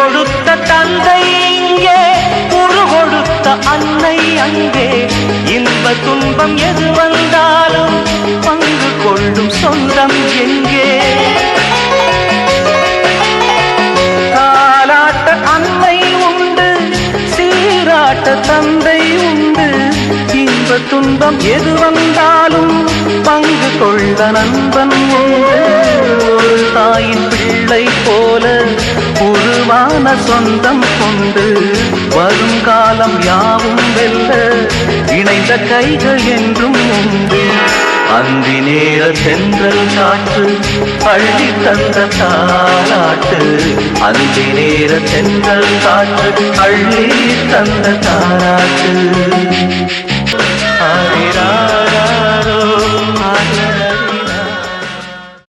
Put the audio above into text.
கொடுத்த தந்தை இங்கே, உரு கொடுத்த அன்னை அங்கே. இன்ப துன்பம் எது வந்தாலும் பங்கு கொள்ளும் சொந்தம் எங்கே? தாலாட்ட அன்னை உண்டு, சீராட்ட தந்தை உண்டு. இன்ப துன்பம் எது வந்தாலும் பங்கு கொள்ள நண்பன் உண்டு. ஒரு தாயின் பிள்ளை போல உருவான சொந்தம் கொண்டு வருங்காலம் யாவும் வெல்ல இணைந்த கைகள் என்றும் உண்டு. அந்தி நேர சென்றல் காற்று பள்ளி தந்த தாலாட்டு. அந்தி நேர சென்றல் காற்று பள்ளி தந்த தாலாட்டு. ஆரிரா